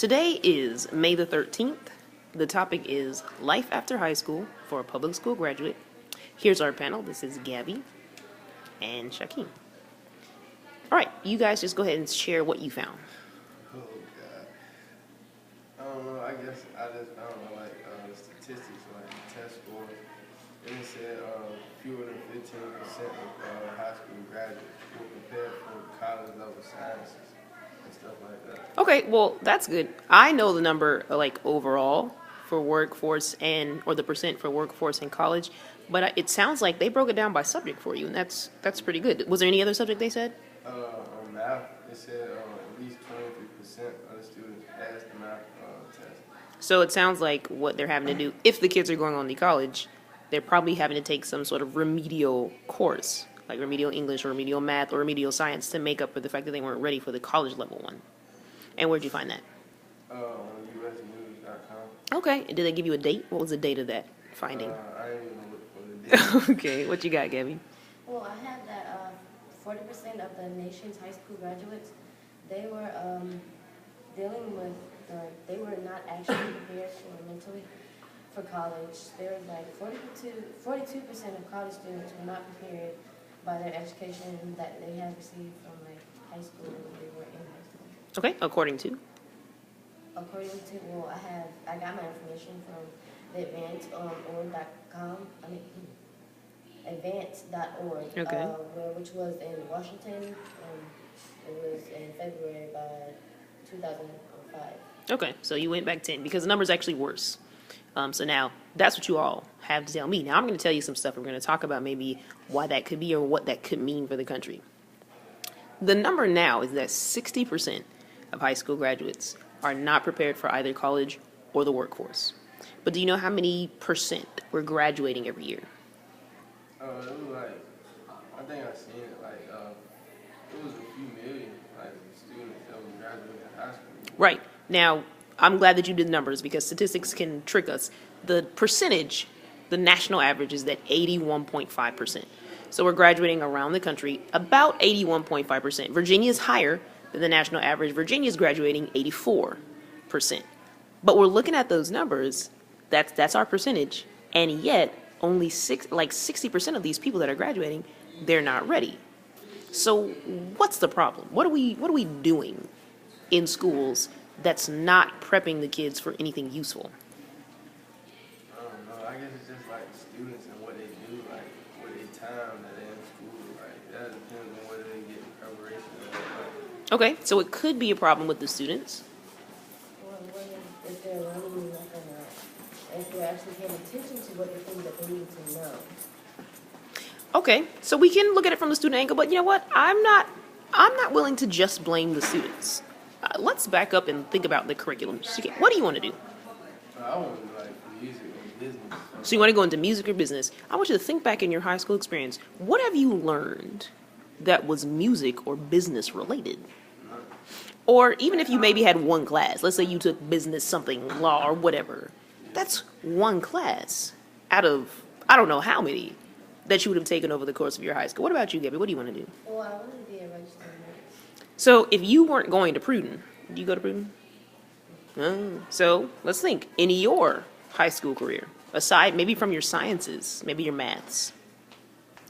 Today is May the 13th. The topic is Life After High School for a Public School Graduate. Here's our panel. This is Gabby and Shaquem. All right, you guys just go ahead and share what you found. Oh, God. I don't know. I guess I just found statistics, like test scores. And it said fewer than 15% of high school graduates were prepared for college level sciences and stuff like that. Okay, well, that's good. I know the number, overall for workforce or the percent for workforce in college, but it sounds like they broke it down by subject for you, and that's pretty good. Was there any other subject they said? On math, it said at least 23% of the students passed the math test. So it sounds like what they're having to do, if the kids are going on to college, they're probably having to take some sort of remedial course, like remedial English or remedial math or remedial science, to make up for the fact that they weren't ready for the college level one. And where'd you find that? On usnews.com. Okay. And did they give you a date? What was the date of that finding? I didn't even look for the date. Okay. What you got, Gabby? Well, I have that 40% of the nation's high school graduates, they were dealing with, they were not actually prepared mentally for college. There was like 42% of college students were not prepared by their education that they had received from high school when they were in high school. Okay. According to? Well, I got my information from the advance.org.com. Advance.org, Okay. Which was in Washington. It was in February by 2005. Okay. So you went back 10 because the number's actually worse. So now that's what you all have to tell me. Now I'm going to tell you some stuff. We're going to talk about maybe why that could be or what that could mean for the country. The number now is that 60% of high school graduates are not prepared for either college or the workforce. But do you know how many percent were graduating every year? It was I think I seen it, it was a few million, students that was graduating high school. Right. Now, I'm glad that you did numbers because statistics can trick us. The percentage, the national average is that 81.5%. So we're graduating around the country about 81.5%. Virginia is higher than the national average. Virginia is graduating 84%. But we're looking at those numbers, that's our percentage, and yet only 60% of these people that are graduating, they're not ready. So what's the problem? What are we doing in schools that's not prepping the kids for anything useful? I don't know. I guess it's just students and what they do, what they time that they're in school. That depends on whether they get preparation or not. Okay, so it could be a problem with the students. Well, if they're learning if they're actually paying attention to what the things that they need to know. Okay, so we can look at it from the student angle, but you know what? I'm not willing to just blame the students. Let's back up and think about the curriculum. What do you want to do? I want to do music or business. So you want to go into music or business. I want you to think back in your high school experience. What have you learned that was music or business related? Or even if you maybe had one class, let's say you took business, something, law, or whatever. That's one class out of, I don't know how many, that you would have taken over the course of your high school. What about you, Gabby? What do you want to do? Well, I want to be a registered nurse. So if you weren't going to Pruden, do you go to Pruden? Oh, so let's think. In your high school career, aside maybe from your sciences, maybe your maths,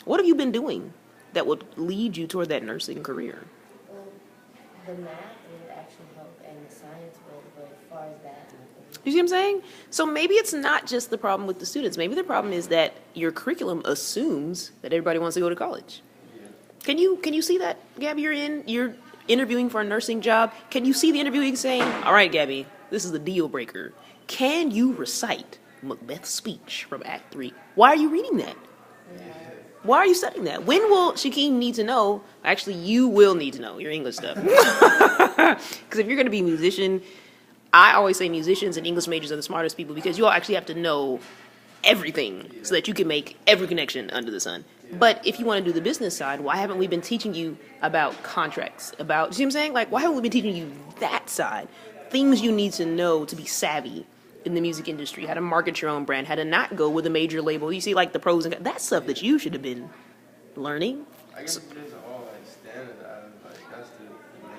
what have you been doing that would lead you toward that nursing career? Well, the math would actually help, and the science would, but as far as that, nothing. You see what I'm saying? So maybe it's not just the problem with the students. Maybe the problem is that your curriculum assumes that everybody wants to go to college. Can you see that, Gabby? You're interviewing for a nursing job. Can you see the interviewing saying, all right, Gabby, this is the deal breaker. Can you recite Macbeth's speech from Act 3? Why are you reading that? Why are you studying that? When will Shaquem need to know? Actually, you will need to know your English stuff. Because if you're going to be a musician, I always say musicians and English majors are the smartest people because you all actually have to know everything so that you can make every connection under the sun. But if you want to do the business side, why haven't we been teaching you about contracts? You see what I'm saying? Why haven't we been teaching you that side? Things you need to know to be savvy in the music industry, how to market your own brand, how to not go with a major label. You see, the pros and that stuff that you should have been learning. I guess it's just all standardized. That's the main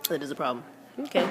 thing. That is a problem. Okay.